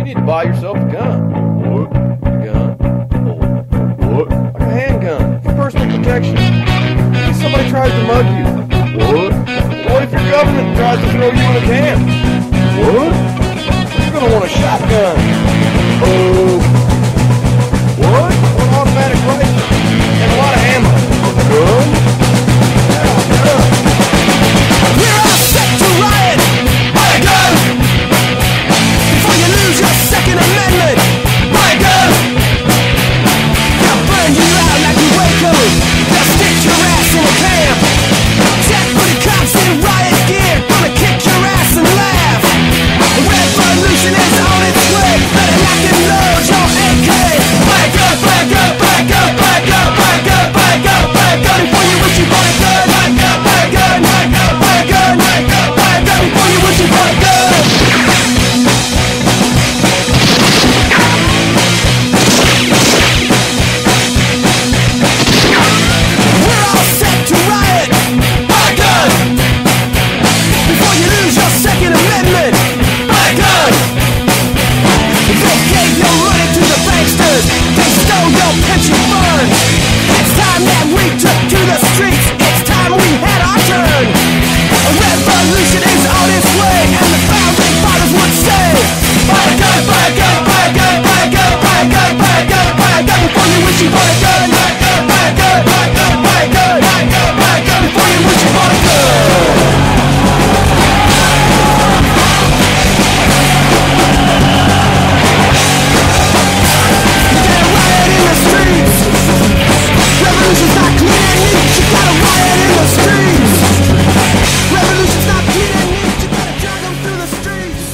you need to buy yourself a gun. What? A gun? What? Like a handgun for personal protection. If somebody tries to mug you. What? What if your government tries to throw you in a can? What? You're gonna want a shotgun. Oh. What? An automatic rifle and a lot of ammo. Gun? Yeah, gun. We're all set to riot. Buy a gun before you lose your Second Amendment. Buy a gun. They'll burn you out like a Waco. They'll stick your ass in a camp. Jack for the cops in riot gear, gonna kick your ass and laugh. Revolution is on its way. Better lock and load your AK. Buy a gun, buy a gun, buy a gun, buy a gun, buy a gun, buy a gun, buy a gun before you wish you bought a gun. Buy a gun, buy a gun, buy a gun, buy a gun, buy a gun, buy a gun before you wish you bought a gun. We're all set to riot. Buy a gun before you lose your Second Amendment. Buy a gun. They gave your money to the banksters. They stole your pension fund. It's time that we took to the streets. It's time we had our turn. A revolution is on its way, and the founding fathers would say, buy a gun, buy a gun, buy a gun, buy a gun, buy a gun, buy a gun, buy a gun before you wish you bought a gun. Buy a gun, buy a gun, buy a gun, buy a gun, buy a gun, buy a gun before you wish you bought a gun. Revolution's not clean and neat, you gotta riot in the streets. Revolution's not clean and neat, you gotta drag them through the streets.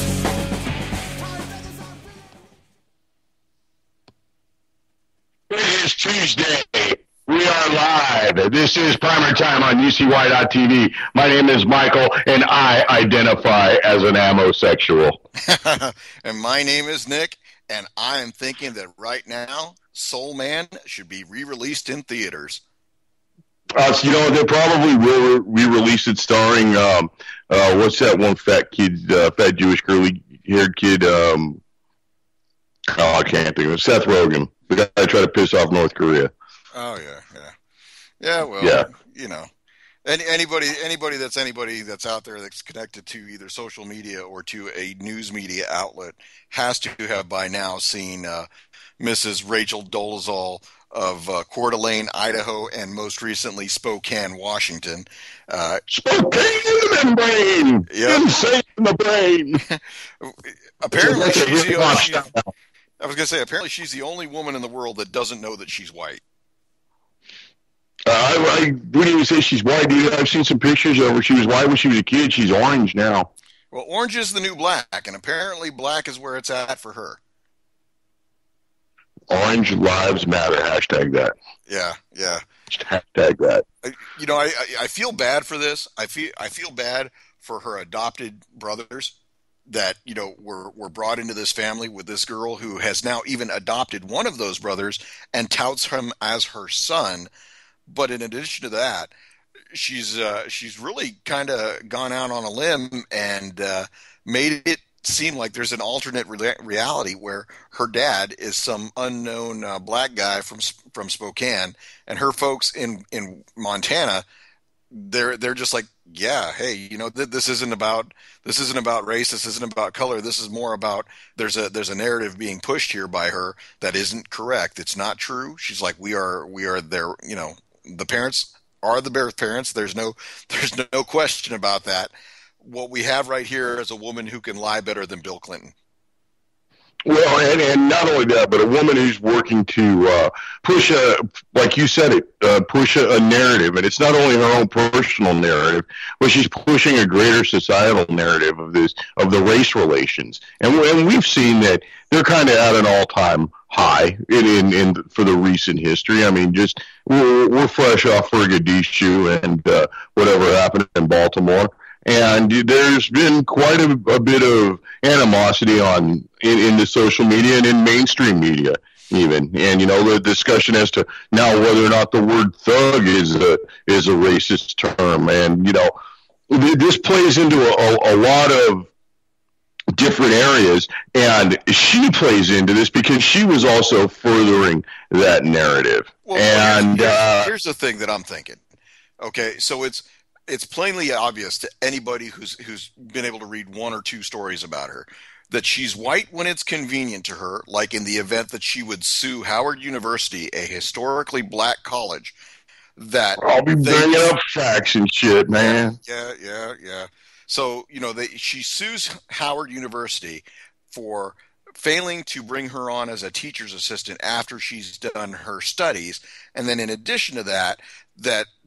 It is Tuesday. We are live. This is PrimerTime on UCY.tv. My name is Michael, and I identify as an amosexual. And my name is Nick, and I am thinking that right now, Soul Man should be re-released in theaters. So, they probably will re-release it starring, what's that one fat kid, fat Jewish curly-haired kid? I can't think of it. Seth Rogen, the guy that tried to piss off North Korea. Oh, yeah. Yeah, well, anybody that's out there that's connected to either social media or to a news media outlet has to have by now seen Mrs. Rachel Dolezal of Coeur d'Alene, Idaho, and most recently Spokane, Washington. Spokane in the membrane! Yep. Insane in the brain! Apparently she's the only woman in the world that doesn't know that she's white. I wouldn't even say she's white, dude. I've seen some pictures of her. She was white when she was a kid. She's orange now. Well, orange is the new black, and apparently black is where it's at for her. Orange lives matter. Hashtag that. Yeah. Hashtag that. I feel bad for this. I feel bad for her adopted brothers that, were brought into this family with this girl who has now even adopted one of those brothers and touts him as her son. But in addition to that, she's really kind of gone out on a limb and made it seem like there's an alternate reality where her dad is some unknown black guy from Spokane, and her folks in Montana, they're just like, yeah, hey, this isn't about race, this isn't about color, this is more about there's a narrative being pushed here by her that isn't correct. It's not true. She's like, we are their, the parents are the birth parents. There's no question about that. What we have right here is a woman who can lie better than Bill Clinton. Well, and not only that, but a woman who's working to push like you said it, push a narrative. And it's not only her own personal narrative, but she's pushing a greater societal narrative of the race relations. And we've seen that they're kind of at an all-time high in for the recent history. I mean, just we're fresh off Fergadishu and whatever happened in Baltimore. And there's been quite a bit of animosity in the social media and in mainstream media even. And, the discussion as to now whether or not the word thug is a racist term. And, this plays into a lot of different areas, and she plays into this because she was also furthering that narrative. Well, And here's the thing that I'm thinking. Okay, so it's plainly obvious to anybody who's been able to read one or two stories about her that she's white when it's convenient to her, like in the event that she would sue Howard University, a historically black college, that I'll be bringing up facts and shit, man. Yeah. So, she sues Howard University for failing to bring her on as a teacher's assistant after she's done her studies. And then in addition to that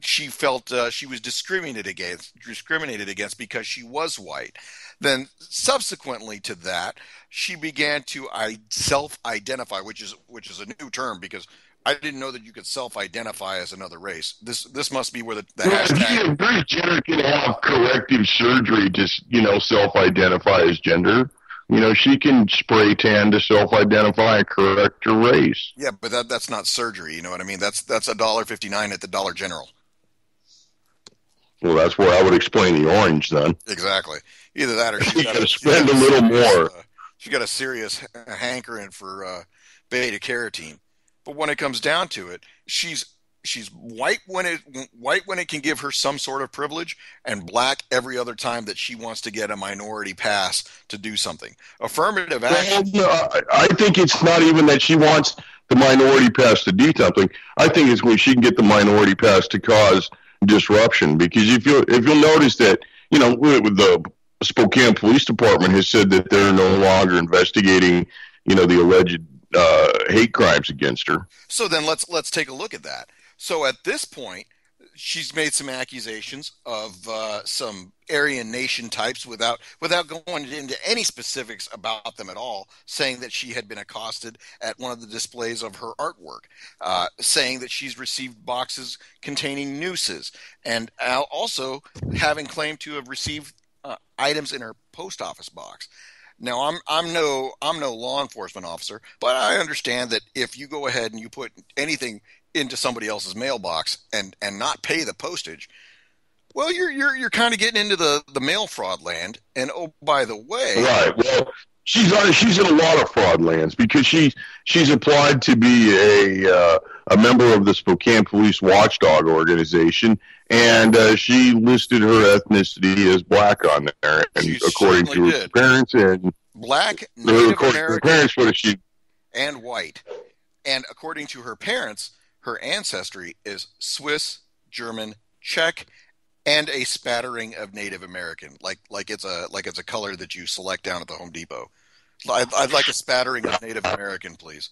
she felt she was discriminated against because she was white. Then subsequently to that, she began to self-identify, which is a new term because I didn't know that you could self-identify as another race. This must be where the hashtag. Bruce Jenner can have corrective surgery to, self-identify as gender. She can spray tan to self-identify and correct her race. Yeah, but that's not surgery. You know what I mean? That's $1.59 at the Dollar General. Well, that's where I would explain the orange then. Exactly. Either that or she's got to spend a little more. She's got a serious hankering for beta carotene. But when it comes down to it, she's white when it can give her some sort of privilege, and black every other time that she wants to get a minority pass to do something. Affirmative action. Well, no, I think it's not even that she wants the minority pass to do something. I think it's when she can get the minority pass to cause disruption. Because if you'll notice that, with the Spokane Police Department has said that they're no longer investigating, the alleged hate crimes against her. So then let's take a look at that. So at this point, she's made some accusations of some Aryan Nation types without going into any specifics about them at all, saying that she had been accosted at one of the displays of her artwork, saying that she's received boxes containing nooses, and also having claimed to have received items in her post office box. Now, I'm no law enforcement officer, but I understand that if you go ahead and you put anything into somebody else's mailbox and not pay the postage, well, you're kind of getting into the mail fraud land. And oh, by the way, right? Well, she's in a lot of fraud lands because she's applied to be a member of the Spokane Police Watchdog organization, and she listed her ethnicity as black on there, and she according to her parents and black, Native American, parents, what is she? And white, and according to her parents, her ancestry is Swiss, German, Czech, and a spattering of Native American, like it's a color that you select down at the Home Depot. I'd like a spattering of Native American, please.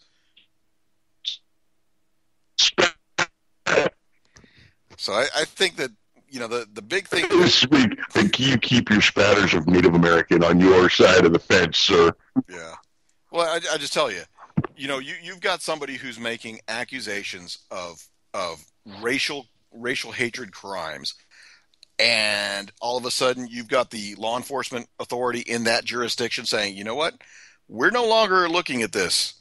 So I think that the big thing this week, you keep your spatters of Native American on your side of the fence, sir. Yeah. Well, I just tell you, you've got somebody who's making accusations of racial hatred crimes, and all of a sudden you've got the law enforcement authority in that jurisdiction saying, you know what, we're no longer looking at this.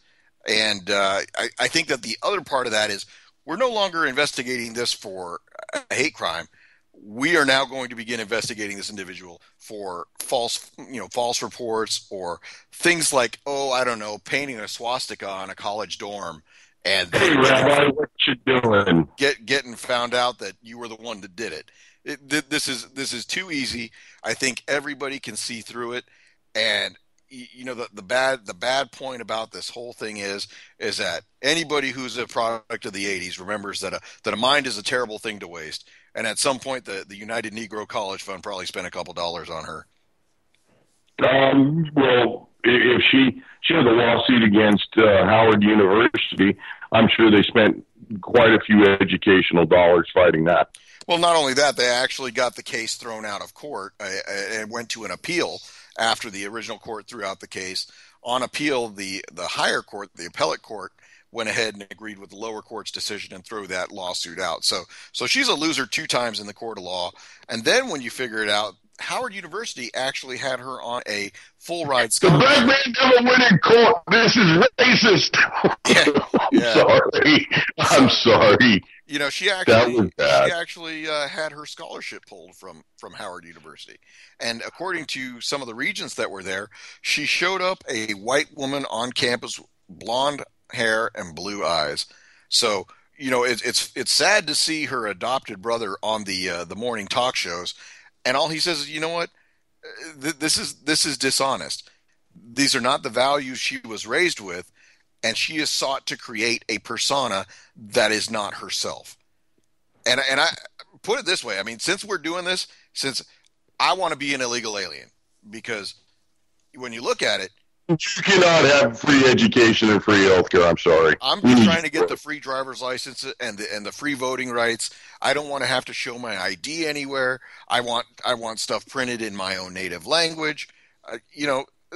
And I think that the other part of that is we're no longer investigating this for a hate crime. We are now going to begin investigating this individual for false reports or things like, painting a swastika on a college dorm and hey, Rabbi, what you doing? Getting found out that you were the one that did it. This is too easy. I think everybody can see through it, and the bad point about this whole thing is that anybody who's a product of the 80s remembers that a mind is a terrible thing to waste. And at some point, the United Negro College Fund probably spent a couple dollars on her. Well, if she had a lawsuit against Howard University, I'm sure they spent quite a few educational dollars fighting that. Well, not only that, they actually got the case thrown out of court and went to an appeal after the original court threw out the case. On appeal, the higher court, the appellate court, went ahead and agreed with the lower court's decision and threw that lawsuit out. So she's a loser 2 times in the court of law. And then when you figure it out, Howard University actually had her on a full ride scholarship. The black man never went in court. This is racist. Yeah. I'm sorry. She That was bad. actually had her scholarship pulled from Howard University, and according to some of the regents that were there, she showed up a white woman on campus, blonde hair and blue eyes. So it's sad to see her adopted brother on the morning talk shows, and all he says is, you know what, this is dishonest. These are not the values she was raised with, and she has sought to create a persona that is not herself. And I put it this way: I mean, since we're doing this, since I want to be an illegal alien, because when you look at it, You cannot have free education and free healthcare. I'm sorry. I'm just trying to get the free driver's license and the free voting rights. I don't want to have to show my ID anywhere. I want stuff printed in my own native language.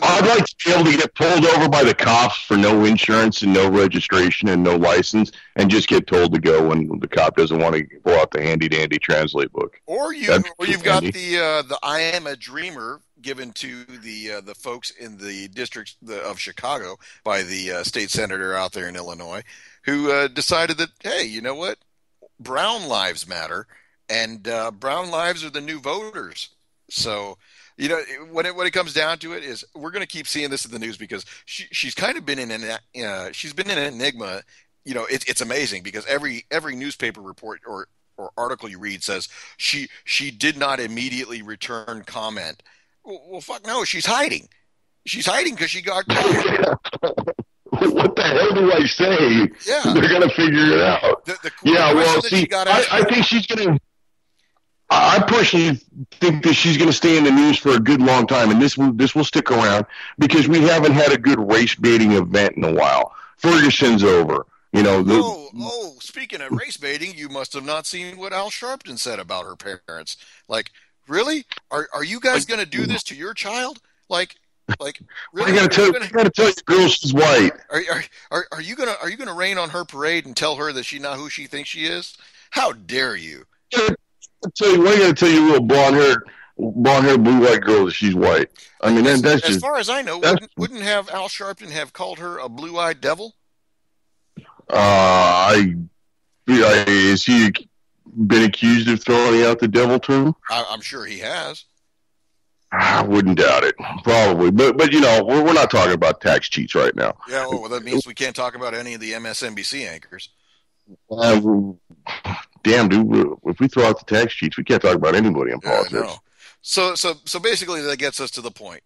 I'd like to be able to get pulled over by the cops for no insurance and no registration and no license, and just get told to go when the cop doesn't want to pull out the handy dandy translate book. Or you've got the I Am a Dreamer given to the folks in the district of Chicago by the state senator out there in Illinois, who decided that, hey, you know what, brown lives matter, and brown lives are the new voters. So. When it comes down to it, is we're going to keep seeing this in the news, because she's kind of been in she's been in an enigma. It's amazing, because every newspaper report or article you read says she did not immediately return comment. Well, fuck no, she's hiding. She's hiding because she got caught. What the hell do I say? Yeah, they're going to figure it out. I think she's going to. I personally think that she's going to stay in the news for a good long time, and this will stick around, because we haven't had a good race baiting event in a while. Ferguson's over. Speaking of race baiting, you must have not seen what Al Sharpton said about her parents. Like, really? Are you guys going to do this to your child? Like, really? I got to tell you, girl, she's white. Are you gonna rain on her parade and tell her that she's not who she thinks she is? How dare you? I got to tell you, real blonde hair, blue white girl, that she's white. I mean, that's just, as far as I know, wouldn't have Al Sharpton have called her a blue-eyed devil? Has he been accused of throwing out the devil term? I'm sure he has. I wouldn't doubt it, probably. But we're not talking about tax cheats right now. Yeah, well, that means we can't talk about any of the MSNBC anchors. Damn, dude, if we throw out the tax cheats, we can't talk about anybody in politics. No. So basically that gets us to the point.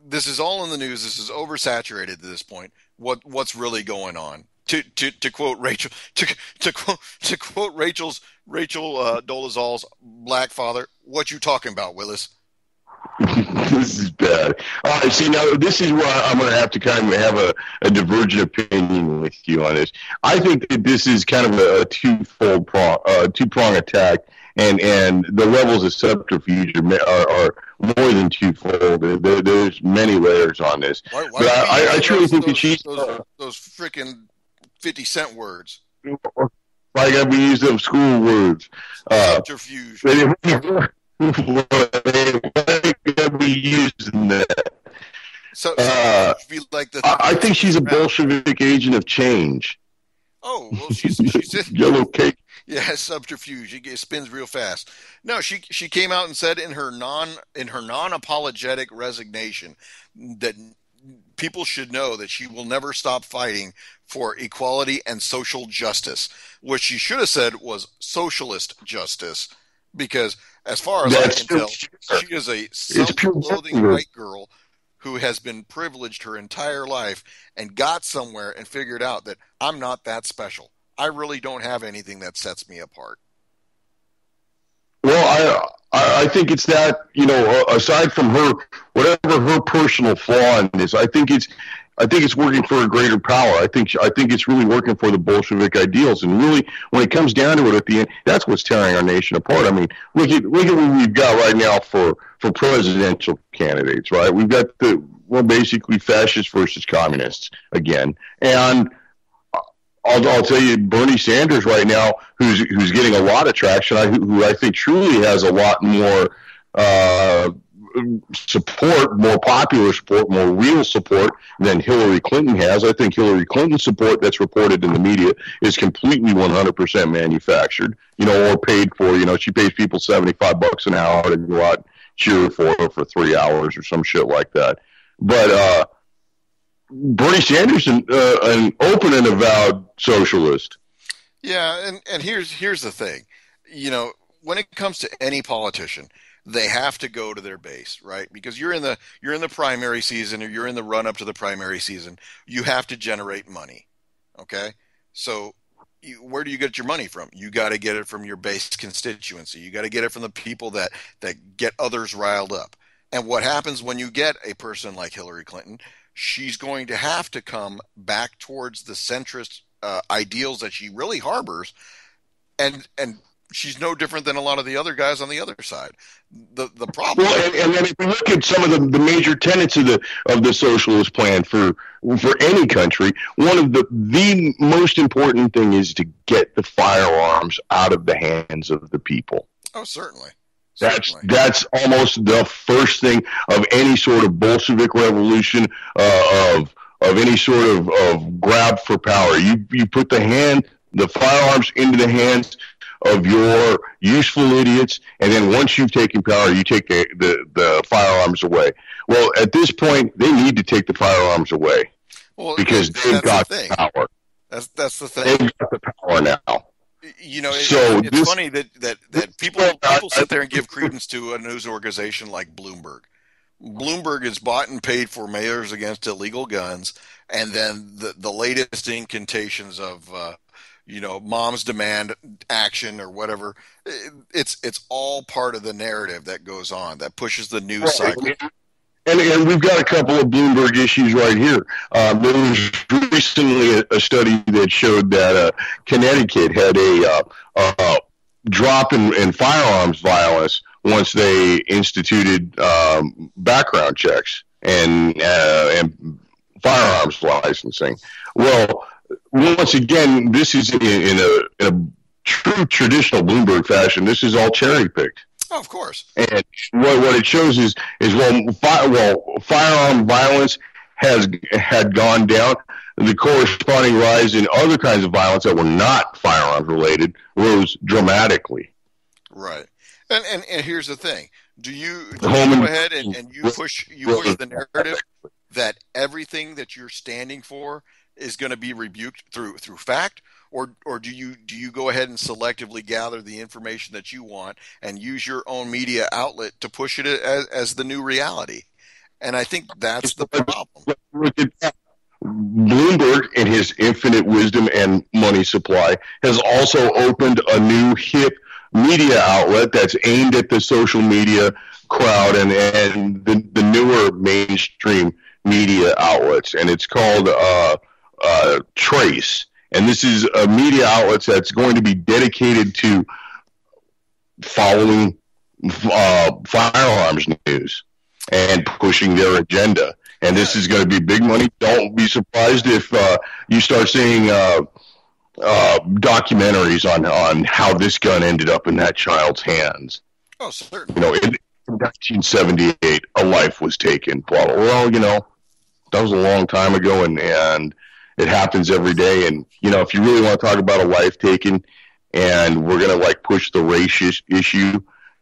This is all in the news. This is oversaturated at this point. What's really going on? To quote Rachel, to quote Rachel Dolezal's black father, what you talking about, Willis? This is bad. All right, see, now this is where I'm going to have to kind of have a divergent opinion with you on this. I think that this is kind of a two-prong attack, and the levels of subterfuge are more than twofold. There's many layers on this. Why but I truly think that she's those freaking 50-cent words. Like we use them school words. Subterfuge. Be using that. Like I think she's a Bolshevik agent of change. Oh, well, she's yellow cake. Yeah, subterfuge. It spins real fast. No, she came out and said in her non-apologetic resignation that people should know that she will never stop fighting for equality and social justice. What she should have said was socialist justice, because as far as I can tell, she is a self-loathing white girl who has been privileged her entire life and got somewhere and figured out that I'm not that special. I really don't have anything that sets me apart. Well, I think it's that, aside from her, whatever her personal flaw in this, I think it's working for a greater power. I think it's really working for the Bolshevik ideals. And really, when it comes down to it at the end, that's what's tearing our nation apart. I mean, look at what we've got right now for presidential candidates, right? We've got basically fascists versus communists again. And I'll tell you, Bernie Sanders right now, who's getting a lot of traction, who I think truly has a lot more support, more popular support, more real support than Hillary Clinton has. I think Hillary Clinton's support that's reported in the media is completely 100% manufactured, or paid for. She pays people $75 an hour to go out and cheer for her for 3 hours or some shit like that. But Bernie Sanders, an open and avowed socialist. Yeah, and here's the thing. When it comes to any politician, they have to go to their base, right? Because you're in the primary season, or you're in the run up to the primary season. You have to generate money. Okay? So where do you get your money from? You got to get it from your base constituency. You got to get it from the people that get others riled up. And what happens when you get a person like Hillary Clinton? She's going to have to come back towards the centrist ideals that she really harbors, and she's no different than a lot of the other guys on the other side. The problem. Well, and then if you look at some of the major tenets of the socialist plan for any country, one of the most important thing is to get the firearms out of the hands of the people. Oh, certainly. That's almost the first thing of any sort of Bolshevik revolution, of any sort of grab for power. You put the firearms into the hands of your useful idiots, and then once you've taken power, you take the firearms away. Well, at this point, they need to take the firearms away, because they've got the power. That's the thing. They've got the power now. It's funny that people sit there and give credence to a news organization like Bloomberg. Bloomberg is bought and paid for mayors against illegal guns, and then the latest incantations of moms demand action or whatever. It's all part of the narrative that goes on, that pushes the news cycle. And we've got a couple of Bloomberg issues right here. There was recently a study that showed that Connecticut had a drop in firearms violence once they instituted background checks and firearms licensing. Well, once again, this is in a true traditional Bloomberg fashion. This is all cherry picked. Oh, of course. And what it shows is firearm violence had gone down. The corresponding rise in other kinds of violence that were not firearms related rose dramatically. Right. And here's the thing: do you go ahead and you push the narrative that everything that you're standing for is going to be rebuked through fact? Or do you go ahead and selectively gather the information that you want and use your own media outlet to push it as the new reality? And I think that's the problem. Bloomberg, in his infinite wisdom and money supply, has also opened a new hip media outlet that's aimed at the social media crowd and the newer mainstream media outlets, and it's called Trace. And this is a media outlet that's going to be dedicated to following firearms news and pushing their agenda. And this is going to be big money. Don't be surprised if you start seeing documentaries on how this gun ended up in that child's hands. Oh, certainly. In 1978, a life was taken. Well, that was a long time ago, and it happens every day. And, if you really want to talk about a life taken, and we're going to push the race issue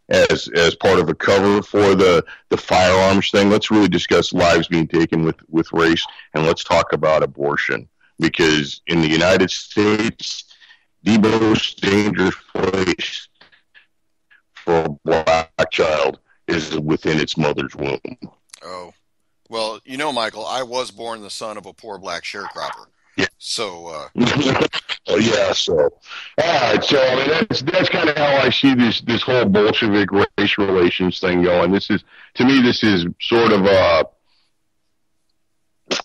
as part of a cover for the firearms thing, let's really discuss lives being taken with race, and let's talk about abortion. Because in the United States, the most dangerous place for a black child is within its mother's womb. Oh. Well, Michael, I was born the son of a poor black sharecropper. Yeah. So. Yeah. So. All right. So that's kind of how I see this whole Bolshevik race relations thing going. This is sort of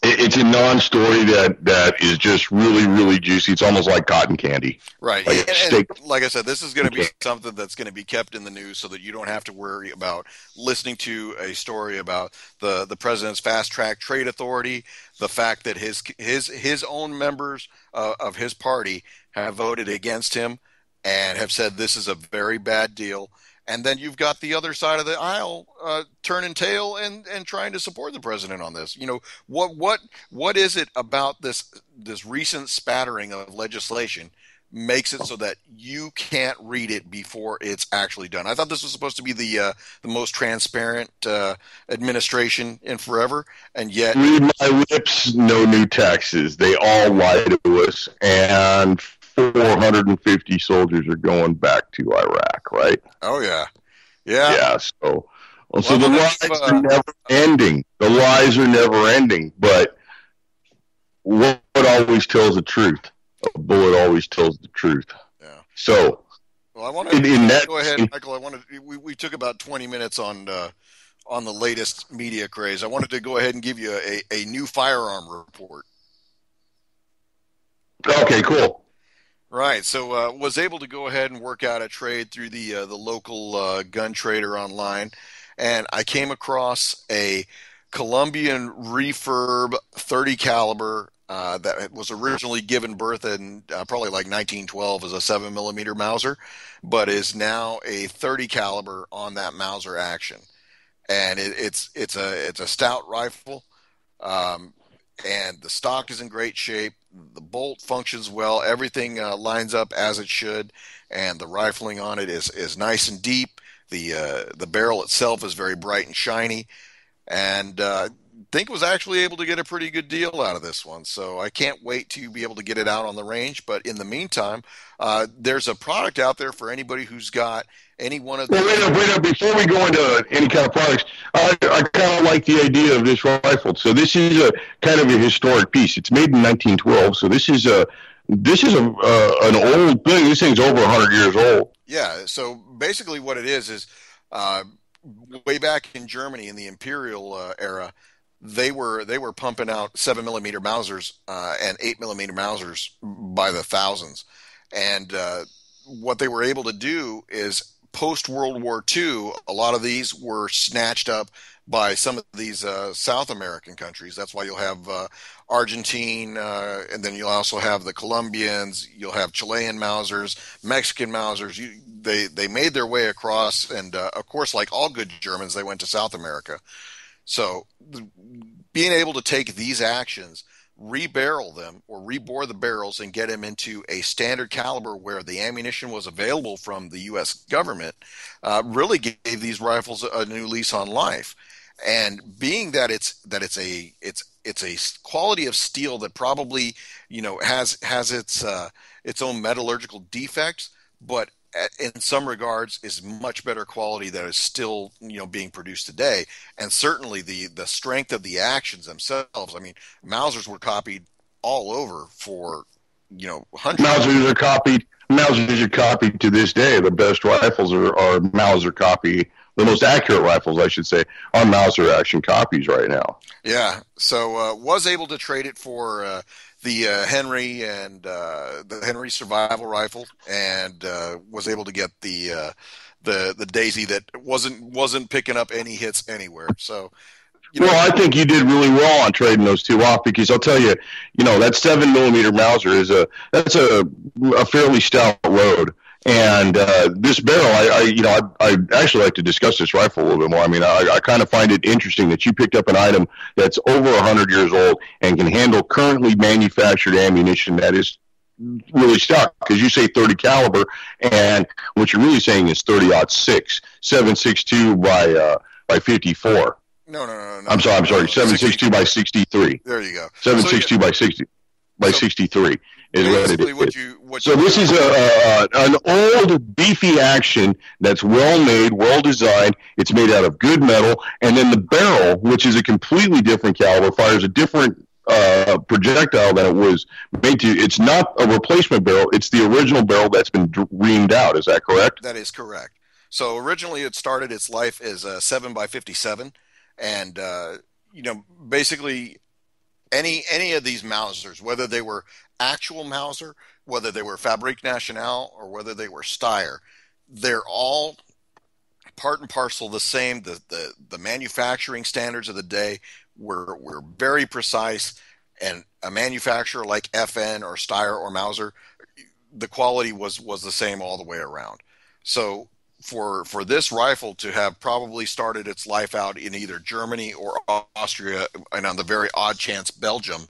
it's a non-story that is just really, really juicy. It's almost like cotton candy. Right. And like I said, this is going to be something that's going to be kept in the news so that you don't have to worry about listening to a story about the president's fast-track trade authority, the fact that his own members of his party have voted against him and have said this is a very bad deal. and then you've got the other side of the aisle turning tail and trying to support the president on this. What is it about this recent spattering of legislation makes it so that you can't read it before it's actually done? I thought this was supposed to be the most transparent administration in forever, and yet Read my lips, no new taxes. They all lie to us, and 450 soldiers are going back to Iraq, right? oh yeah. Yeah, so well, Well, so I the want lies to give are never ending. The lies are never ending, but what always tells the truth? A bullet always tells the truth. yeah. So Well, I want in to that, go ahead, Michael. We took about 20 minutes on the latest media craze. I wanted to go ahead and give you a new firearm report. okay, cool. Right. So was able to go ahead and work out a trade through the local gun trader online, and I came across a Colombian refurb 30 caliber that was originally given birth in probably like 1912 as a 7 millimeter Mauser, but is now a 30 caliber on that Mauser action, and it's a stout rifle. Um, and the stock is in great shape. The bolt functions well. Everything lines up as it should, and the rifling on it is nice and deep. The barrel itself is very bright and shiny, and think was actually able to get a pretty good deal out of this one. So I can't wait to be able to get it out on the range. But in the meantime, there's a product out there for anybody who's got any one of Well, the. wait up. Before we go into any kind of products, I kind of like the idea of this rifle. So this is a kind of a historic piece. It's made in 1912. So this is an old thing. This thing's over 100 years old. Yeah. So basically, what it is uh, way back in Germany in the Imperial era, they were pumping out 7 millimeter Mausers and 8 millimeter Mausers by the thousands, and what they were able to do is post World War II, a lot of these were snatched up by some of these South American countries. That's why you'll have Argentine, and then you'll also have the Colombians. You'll have Chilean Mausers, Mexican Mausers. They made their way across, and of course, like all good Germans, they went to South America. So being able to take these actions, rebarrel them or rebore the barrels and get them into a standard caliber where the ammunition was available from the U.S. government really gave these rifles a new lease on life. And being that it's a quality of steel that probably has its own metallurgical defects, but in some regards is much better quality that is still being produced today, and certainly the strength of the actions themselves. I mean, Mausers were copied all over for hundreds. Mausers are copied to this day. The best rifles are Mauser copy. The most accurate rifles, I should say, are Mauser action copies right now. Yeah, so was able to trade it for the Henry and the Henry survival rifle, and was able to get the Daisy that wasn't picking up any hits anywhere. So, Well, I think you did really well on trading those two off, because I'll tell you, that 7 millimeter Mauser that's a fairly stout load. And this barrel, I actually like to discuss this rifle a little bit more. I mean, I kind of find it interesting that you picked up an item that's over 100 years old and can handle currently manufactured ammunition that is really stout, because you say 30 caliber, and what you're really saying is 30-06, 7.62 by 54. No. I'm sorry, 7.62 by 63. There you go. 7.62 by 63 is what it is. So this is an old beefy action that's well made, well designed. It's made out of good metal, and then the barrel, which is a completely different caliber, fires a different projectile than it was made to. It's not a replacement barrel; it's the original barrel that's been reamed out. Is that correct? That is correct. So originally, it started its life as a 7 by 57, and basically any of these Mausers, whether they were actual Mauser, whether they were Fabrique Nationale, or whether they were Steyr, they're all part and parcel the same. The manufacturing standards of the day were very precise, and a manufacturer like FN or Steyr or Mauser, the quality was the same all the way around. So for this rifle to have probably started its life out in either Germany or Austria, and on the very odd chance Belgium,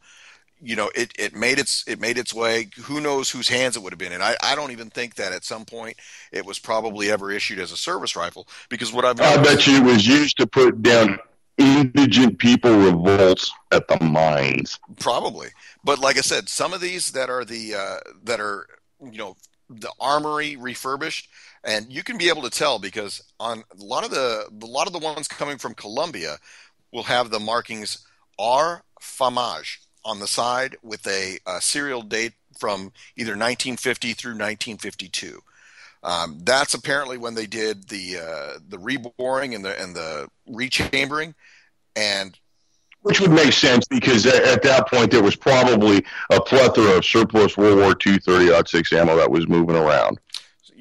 it made its way. Who knows whose hands it would have been in? I don't even think that at some point it was probably ever issued as a service rifle, because what I've I noticed, bet you it was used to put down indigent people revolts at the mines. probably. But like I said, some of these that are the armory refurbished, and you can be able to tell because on a lot of the ones coming from Colombia will have the markings R Famage on the side with a serial date from either 1950 through 1952. That's apparently when they did the reboring and the rechambering, and Which would make sense because at that point there was probably a plethora of surplus World War II 30-06 ammo that was moving around.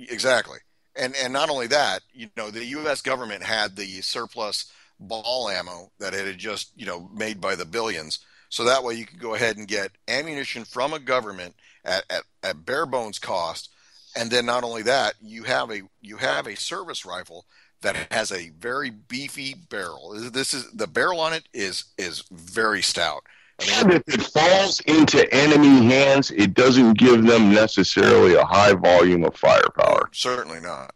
exactly. And not only that, the U.S. government had the surplus ball ammo that it had just made by the billions. So that way you could go ahead and get ammunition from a government at bare bones cost, and then not only that, you have a service rifle that has a very beefy barrel. This is the barrel on it is very stout. I And mean, if it falls into enemy hands, it doesn't give them necessarily a high volume of firepower. certainly not.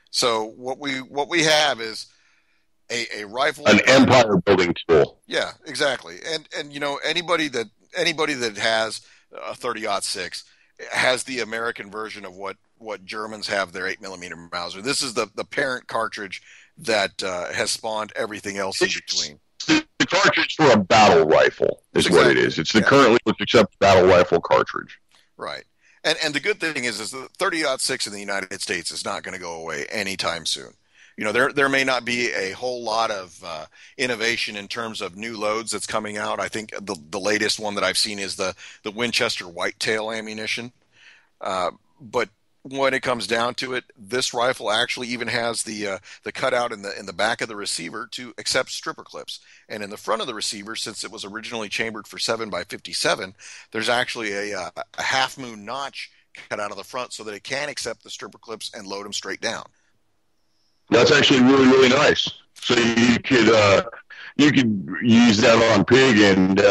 So what we have is a rifle, An empire building tool. yeah, exactly. And anybody that has a 30-06 has the American version of what Germans have their 8 millimeter Mauser. This is the parent cartridge that has spawned everything else in between. The cartridge for a battle rifle is what it is. It's the currently accepted battle rifle cartridge. Right. And the good thing is the 30-06 in the United States is not going to go away anytime soon. There may not be a whole lot of innovation in terms of new loads that's coming out. I think the latest one that I've seen is the Winchester Whitetail ammunition. But when it comes down to it, this rifle actually even has the cutout in the back of the receiver to accept stripper clips, and in the front of the receiver, since it was originally chambered for 7x57, there's actually a half moon notch cut out of the front so that it can accept the stripper clips and load them straight down. That's actually really, really nice. So you could use that on pig and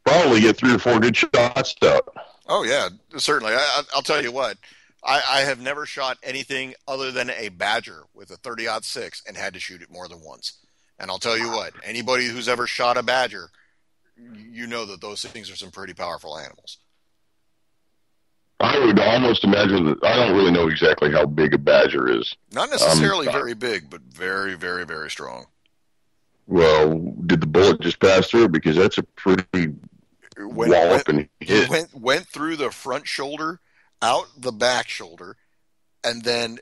probably get 3 or 4 good shots out. Oh yeah, certainly. I'll tell you what. I have never shot anything other than a badger with a 30-06 and had to shoot it more than once. And I'll tell you what, anybody who's ever shot a badger, you know that those things are some pretty powerful animals. I would almost imagine that I don't really know exactly how big a badger is. Not necessarily very big, but very, very, very strong. Well, did the bullet just pass through? Because that's a pretty walloping hit. Went through the front shoulder, out the back shoulder, and then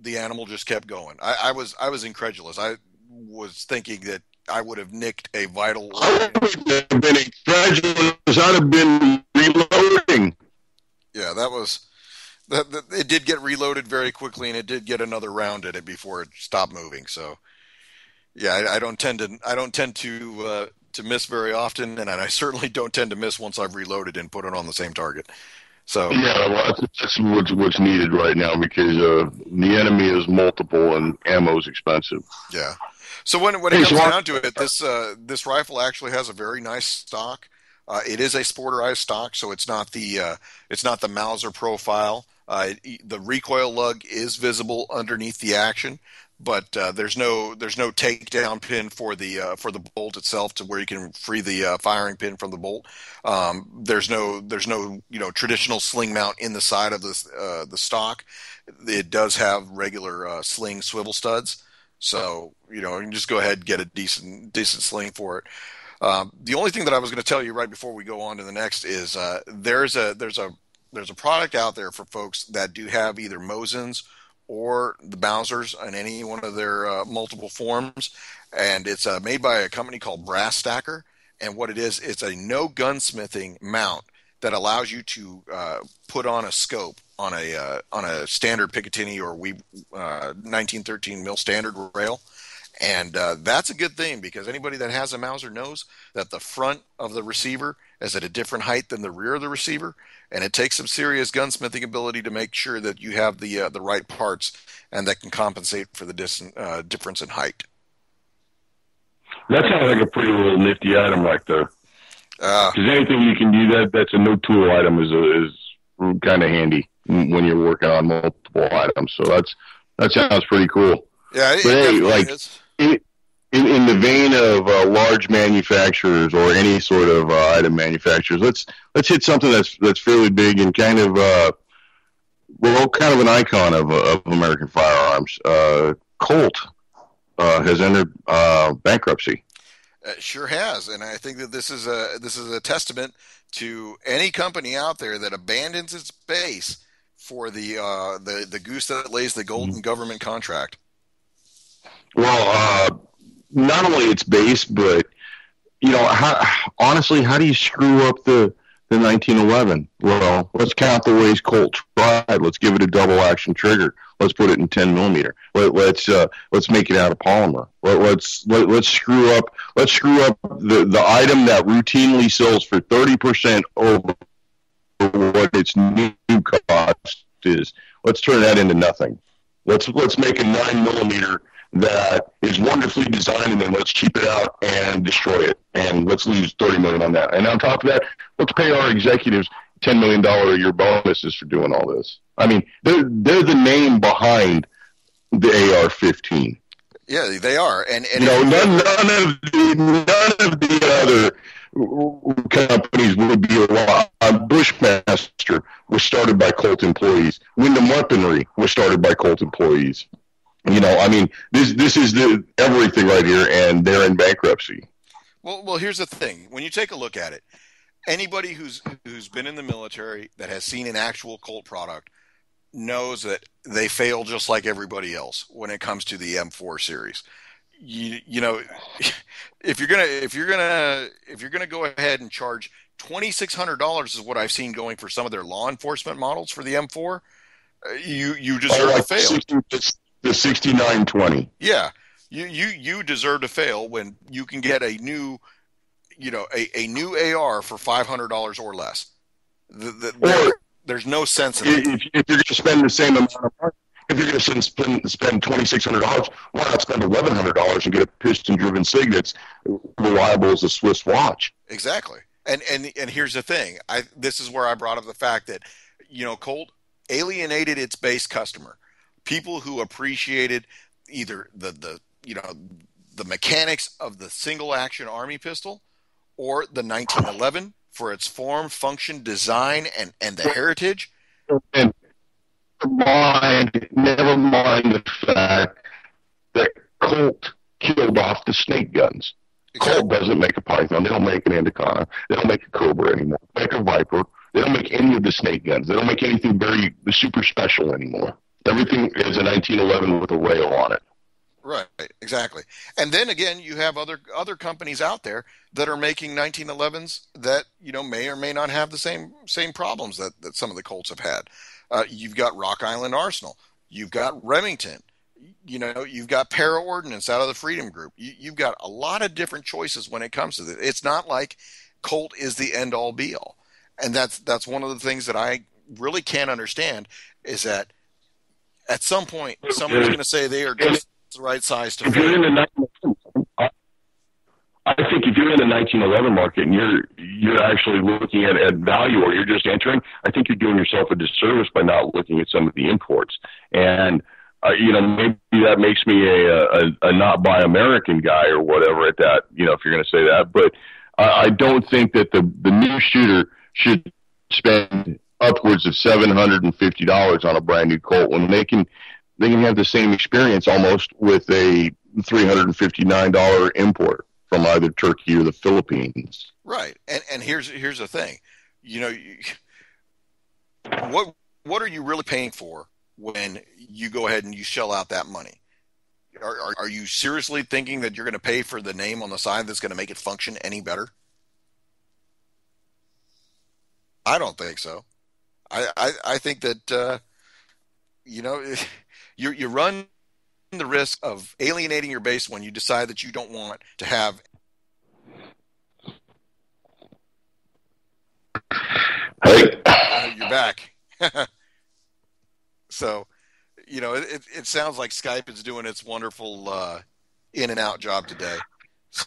the animal just kept going. I was incredulous. I was thinking that I would have nicked a vital organ. I would have been incredulous. I'd have been reloading. Yeah, it did get reloaded very quickly, and it did get another round in it before it stopped moving. So, yeah, I don't tend to miss very often, and I certainly don't tend to miss once I've reloaded and put it on the same target. So yeah, well, that's what's needed right now because the enemy is multiple and ammo is expensive. Yeah. So when it comes down to it, this rifle actually has a very nice stock. It is a sporterized stock, so it's not the Mauser profile. The recoil lug is visible underneath the action, but there's no takedown pin for the bolt itself to where you can free the firing pin from the bolt. There's no traditional sling mount in the side of the stock. It does have regular sling swivel studs, so you can just go ahead and get a decent sling for it. The only thing that I was going to tell you right before we go on to the next is there's a product out there for folks that do have either Mosins or the Mausers in any one of their multiple forms, and it's made by a company called Brass Stacker. And what it is, it's a no gunsmithing mount that allows you to put on a scope on a standard Picatinny or 1913 mil standard rail. And that's a good thing, because anybody that has a Mauser knows that the front of the receiver is at a different height than the rear of the receiver, and it takes some serious gunsmithing ability to make sure that you have the right parts and that can compensate for the difference in height. That sounds like a pretty little nifty item right there. Uh, Because anything you can do that's a no tool item is kind of handy when you're working on multiple items. So that sounds pretty cool. yeah, it But hey, definitely like is. in the vein of large manufacturers or any sort of item manufacturers, let's hit something that's fairly big and kind of kind of an icon of American firearms. Colt has entered bankruptcy. It sure has, and I think that this is a testament to any company out there that abandons its base for the goose that lays the golden government contract. Well, not only its base, but honestly, how do you screw up the 1911? Well, let's count the ways Colt tried. Let's give it a double action trigger. Let's put it in 10 millimeter. Let's make it out of polymer. Let's screw up the item that routinely sells for 30% over what its new cost is. Let's turn that into nothing. Let's make a 9 millimeter that is wonderfully designed, and then let's cheap it out and destroy it, and let's lose $30 million on that. And on top of that, let's pay our executives $10 million a year bonuses for doing all this. I mean, they're the name behind the AR-15. Yeah, they are, and none of the other companies would be alive. Bushmaster was started by Colt employees. Wyndham Weaponry was started by Colt employees. I mean, this is everything right here, and they're in bankruptcy. Well, here's the thing. When you take a look at it, anybody who's been in the military that has seen an actual Colt product knows that they fail just like everybody else when it comes to the M4 series. You know, if you're gonna go ahead and charge $2,600 is what I've seen going for some of their law enforcement models for the M4, you deserve to fail. The 6920. Yeah, you deserve to fail when you can get a new AR for $500 or less. There's no sense in it. If you're going to spend the same amount of money, if you're going to spend $2,600, why not spend $1,100 and get a piston-driven SIG that's reliable as a Swiss watch? Exactly. And here's the thing. This is where I brought up the fact that Colt alienated its base customer. People who appreciated either the mechanics of the single action army pistol or the 1911 for its form, function, design, and the heritage. And never mind the fact that Colt killed off the snake guns. Exactly. Colt doesn't make a Python. They don't make an Anaconda. They don't make a Cobra anymore. They make a Viper. They don't make any of the snake guns. They don't make anything super special anymore. Everything is a 1911 with a rail on it. Right, exactly. And then again, you have other companies out there that are making 1911s that may or may not have the same problems that some of the Colts have had. You've got Rock Island Arsenal. You've got Remington. You've got Para Ordnance out of the Freedom Group. You've got a lot of different choices when it comes to this. It's not like Colt is the end all be all. And that's one of the things that I really can't understand is that at some point somebody's going to say they are just the right size to fit. I think if you're in the 1911 market and you're actually looking at value, or you're just entering, I think you're doing yourself a disservice by not looking at some of the imports. And maybe that makes me a not buy American guy or whatever at that. If you're going to say that, but I don't think that the new shooter should spend upwards of $750 on a brand new Colt when they can have the same experience almost with a $359 import from either Turkey or the Philippines. Right. And here's the thing. What are you really paying for when you go ahead and you shell out that money? Are you seriously thinking that you're going to pay for the name on the side that's going to make it function any better? I don't think so. I think that you run the risk of alienating your base when you decide that you don't want to have. Hey, You're back. So, it sounds like Skype is doing its wonderful in and out job today. So,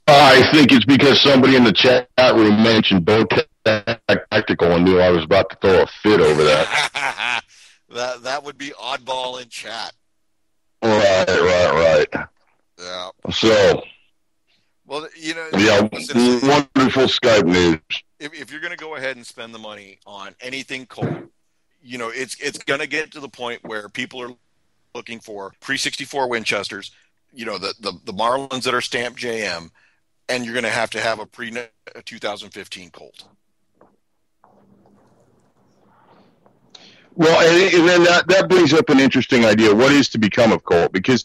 I think it's because somebody in the chat room mentioned Bowtech Tactical and knew I was about to throw a fit over that. that would be oddball in chat. Right. Yeah. So, well, wonderful Skype news. If you're going to go ahead and spend the money on anything Colt, it's going to get to the point where people are looking for pre-64 Winchesters, the Marlins that are stamped JM, and you're going to have a pre-2015 Colt. Well, and then that brings up an interesting idea. What is to become of Colt? Because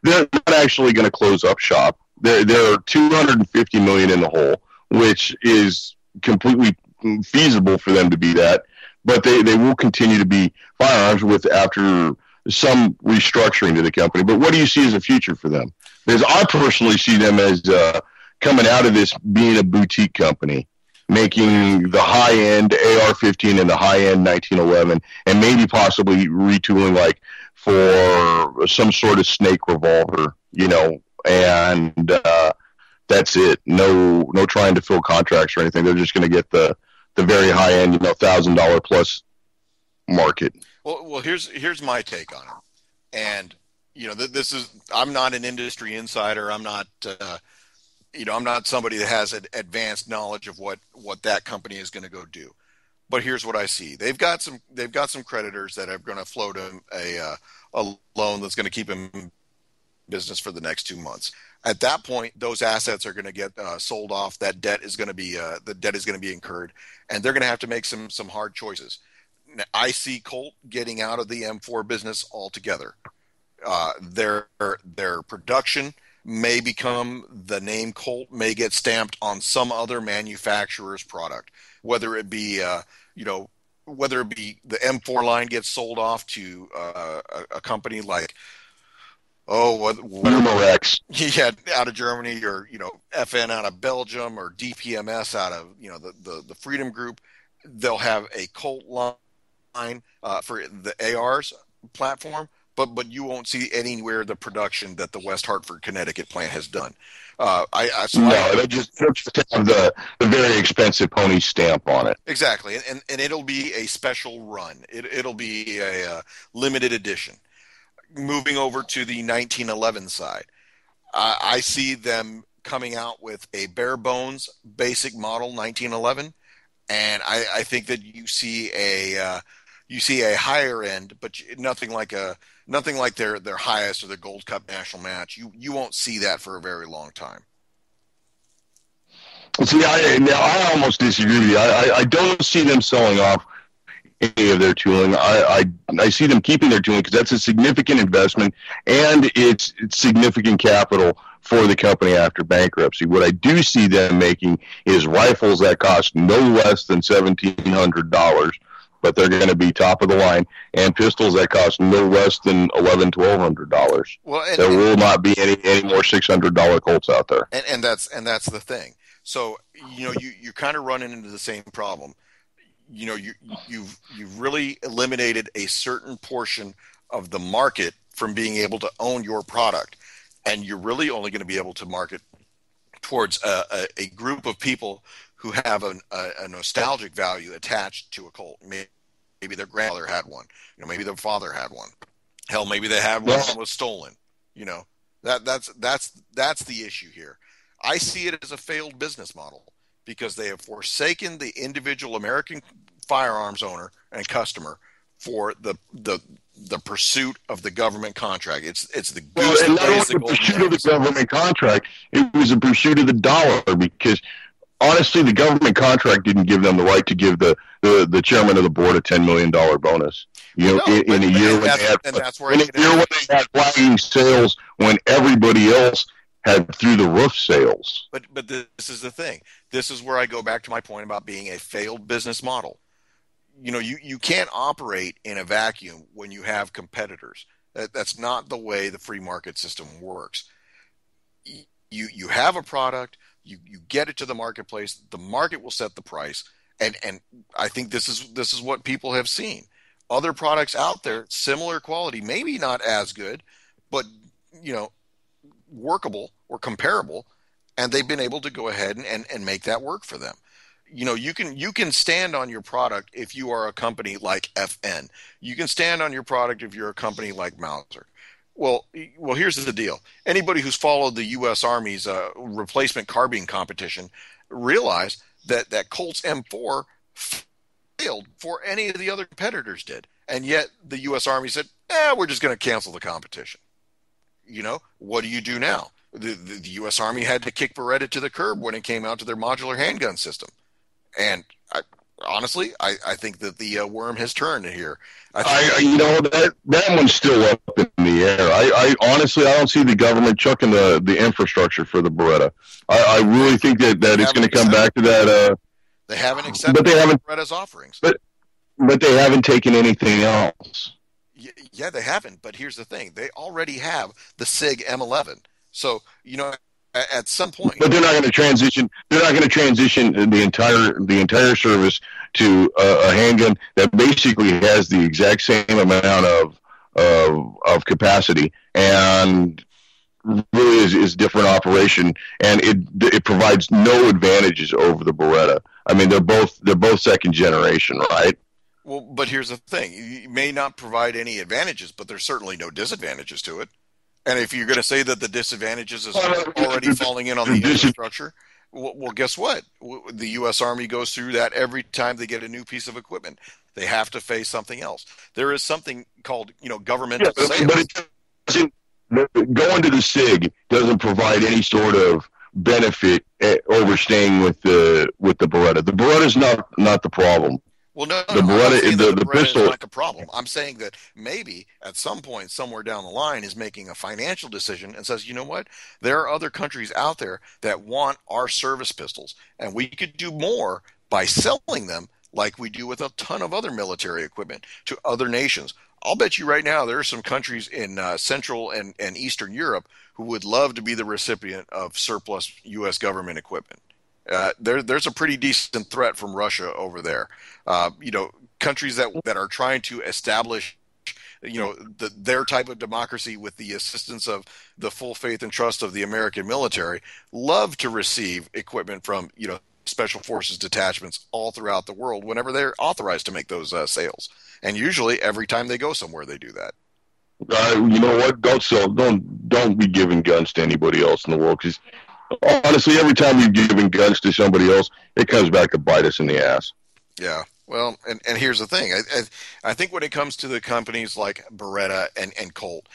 they're not actually going to close up shop. There are $250 million in the hole, which is completely feasible for them to be that. But they will continue to be firearms after some restructuring to the company. But what do you see as a future for them? Because I personally see them as coming out of this being a boutique company, making the high-end AR-15 and the high-end 1911, and maybe possibly retooling like for some sort of snake revolver, and that's it. No trying to fill contracts or anything. They're just going to get the very high-end, $1,000 plus market. Well, here's my take on it, and I'm not an industry insider. I'm not. I'm not somebody that has an advanced knowledge of what that company is going to go do. But here's what I see: they've got some creditors that are going to float him a loan that's going to keep him in business for the next 2 months. At that point, those assets are going to get sold off. That debt is going to be incurred, and they're going to have to make some hard choices. Now, I see Colt getting out of the M4 business altogether. Their production may become, the name Colt may get stamped on some other manufacturer's product, whether it be the M4 line gets sold off to a company like Numerex. Yeah, out of Germany, or FN out of Belgium, or DPMS out of the Freedom Group. They'll have a Colt line for the AR's platform, but you won't see anywhere the production that the West Hartford, Connecticut plant has done. They just have the very expensive pony stamp on it. Exactly, and it'll be a special run. It'll be a limited edition. Moving over to the 1911 side, I see them coming out with a bare bones basic model 1911, and I think that you see a higher end, but nothing like their highest or their Gold Cup national match. You won't see that for a very long time. See, I almost disagree with you. I don't see them selling off any of their tooling. I see them keeping their tooling because that's a significant investment and it's significant capital for the company after bankruptcy. What I do see them making is rifles that cost no less than $1,700, but they're going to be top of the line, and pistols that cost no less than $1,100. Well, there will not be any more $600 Colts out there. And that's the thing. So you're kind of running into the same problem. You've really eliminated a certain portion of the market from being able to own your product, and you're really only going to be able to market towards a group of people who have a nostalgic value attached to a Colt. Maybe their grandfather had one. Maybe their father had one. Hell, maybe they had one that was stolen. That's the issue here. I see it as a failed business model, because they have forsaken the individual American firearms owner and customer for the pursuit of the government contract. It's the goose that lays the golden pursuit of the government contract. It was a pursuit of the dollar, because honestly, the government contract didn't give them the right to give the chairman of the board a $10 million bonus. In a year when they had flagging sales when everybody else had through the roof sales. But this is the thing. This is where I go back to my point about being a failed business model. You can't operate in a vacuum when you have competitors. That's not the way the free market system works. You have a product, you get it to the marketplace, the market will set the price, and I think this is what people have seen. Other products out there, similar quality, maybe not as good, but you know, workable or comparable, and they've been able to go ahead and make that work for them. You can stand on your product if you are a company like FN. You can stand on your product if you're a company like Mauser. Well, here's the deal. Anybody who's followed the U.S. Army's replacement carbine competition realized that Colt's M4 failed before any of the other competitors did, and yet the U.S. Army said, we're just going to cancel the competition. What do you do now? The U.S. Army had to kick Beretta to the curb when it came out to their modular handgun system. And honestly, I think that the worm has turned here. That one's still up in the air. I honestly, I don't see the government chucking the infrastructure for the Beretta. I really think that it's going to come back to that. They haven't accepted Beretta's offerings. But they haven't taken anything else. Yeah, they haven't. But here's the thing: they already have the SIG M11. So at some point, but they're not going to transition. They're not going to transition the entire service to a handgun that basically has the exact same amount of capacity and really is different operation, and it provides no advantages over the Beretta. I mean, they're both second generation, right? Well, but here's the thing: you may not provide any advantages, but there's certainly no disadvantages to it. And if you're going to say that the disadvantages is already falling in on the infrastructure, well, guess what? The U.S. Army goes through that every time they get a new piece of equipment. They have to face something else. There is something called, governmental sales. But going to the SIG doesn't provide any sort of benefit over staying with the Beretta. The Beretta is not the problem. Well, no, the Beretta, the pistol is not the problem. I'm saying that maybe at some point, somewhere down the line, is making a financial decision and says, you know what? There are other countries out there that want our service pistols, and we could do more by selling them like we do with a ton of other military equipment to other nations. I'll bet you right now there are some countries in Central and Eastern Europe who would love to be the recipient of surplus U.S. government equipment. There's a pretty decent threat from Russia over there. Countries that are trying to establish, their type of democracy with the assistance of the full faith and trust of the American military love to receive equipment from, special forces detachments all throughout the world whenever they're authorized to make those sales. And usually every time they go somewhere, they do that. You know what? Don't be giving guns to anybody else in the world, because honestly, every time you've given guns to somebody else, it comes back to bite us in the ass. Yeah. Well, and here's the thing. I think when it comes to the companies like Beretta and Colt,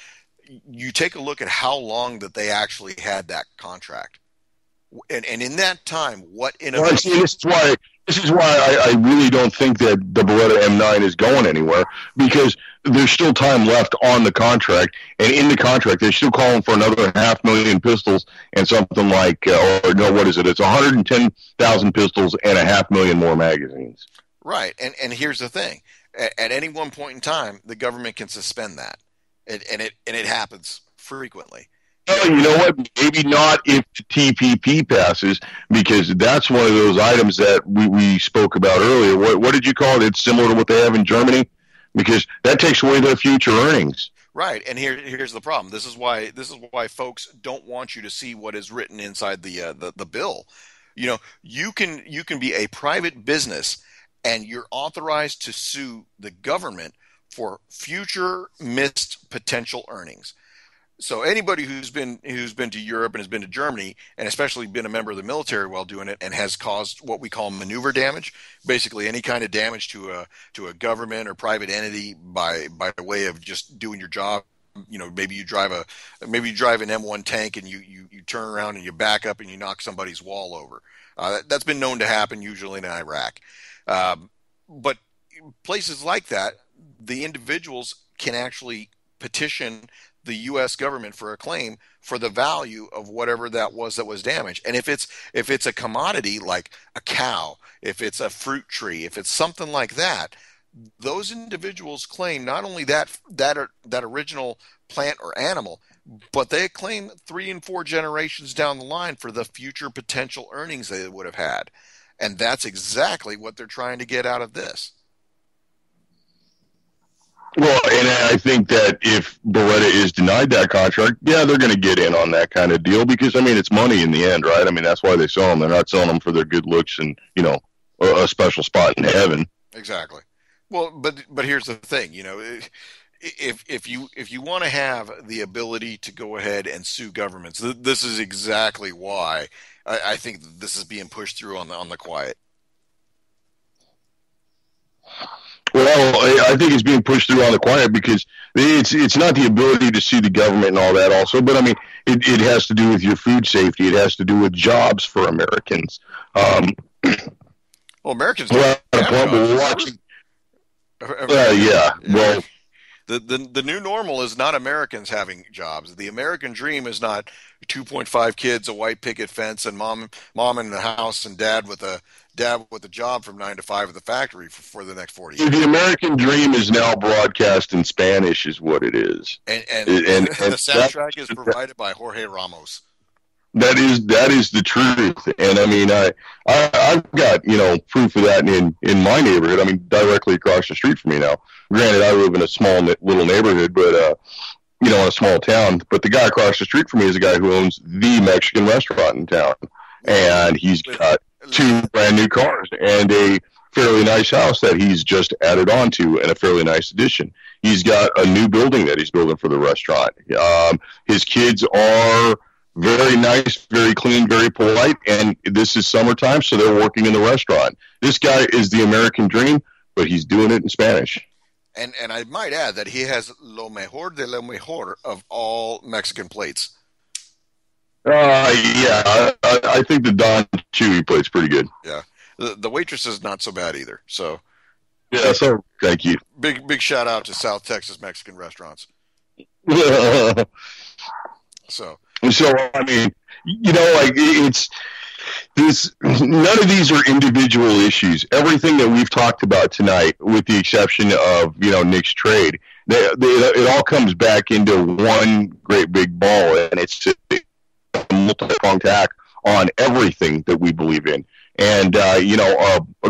you take a look at how long that they actually had that contract. And in that time, what innovation? Well, this is why I really don't think that the Beretta M9 is going anywhere, because there's still time left on the contract, and in the contract they're still calling for another 500,000 pistols and something like, what is it? It's 110,000 pistols and 500,000 more magazines. Right, and here's the thing: at any one point in time, the government can suspend that, and it happens frequently. Well, you know what? Maybe not if TPP passes, because that's one of those items that we spoke about earlier. What did you call it? It's similar to what they have in Germany, because that takes away their future earnings. Right, and here's the problem. This is why folks don't want you to see what is written inside the bill. You can be a private business, and you're authorized to sue the government for future missed potential earnings. So anybody who's been to Europe and has been to Germany, and especially been a member of the military while doing it, and has caused what we call maneuver damage, basically any kind of damage to a government or private entity by way of just doing your job. Maybe you drive an M1 tank and you turn around and you back up and you knock somebody's wall over. That's been known to happen usually in Iraq. But places like that, the individuals can actually petition the U.S. government for a claim for the value of whatever that was damaged. And if it's a commodity like a cow, if it's a fruit tree, if it's something like that, those individuals claim not only that original plant or animal, but they claim 3 and 4 generations down the line for the future potential earnings they would have had. And that's exactly what they're trying to get out of this. Well, and I think that if Beretta is denied that contract, yeah, they're going to get in on that kind of deal because, I mean, it's money in the end, right? I mean, that's why they sell them. They're not selling them for their good looks and, a special spot in heaven. Exactly. Well, but here's the thing, if you want to have the ability to go ahead and sue governments, this is exactly why I think this is being pushed through on the quiet. Well, I think it's being pushed through on the quiet because it's not the ability to sue the government and all that also, but I mean, it has to do with your food safety. It has to do with jobs for Americans. Well, Americans we're watching. Yeah. Well, the new normal is not Americans having jobs. The American dream is not 2.5 kids, a white picket fence, and mom in the house, and dad with a job from 9 to 5 at the factory for the next 40 years. The American dream is now broadcast in Spanish, is what it is. And the soundtrack is provided by Jorge Ramos. That is the truth, and I mean, I've got proof of that in my neighborhood. I mean, directly across the street from me now. Granted, I live in a small little neighborhood, but in a small town. But the guy across the street from me is a guy who owns the Mexican restaurant in town, and he's got 2 brand new cars and a fairly nice house that he's just added on to, and a fairly nice addition. He's got a new building that he's building for the restaurant. His kids are very nice, very clean, very polite, and this is summertime, so they're working in the restaurant. This guy is the American dream, but he's doing it in Spanish. And I might add that he has lo mejor de lo mejor of all Mexican plates. Yeah, I think the Don Chewy plate's pretty good. Yeah, the waitress is not so bad either. So yeah, so thank you. Big shout out to South Texas Mexican restaurants. So I mean, it's this. None of these are individual issues. Everything that we've talked about tonight, with the exception of Nick's trade, it all comes back into one great big ball, and it's a multi-pronged attack on everything that we believe in. And a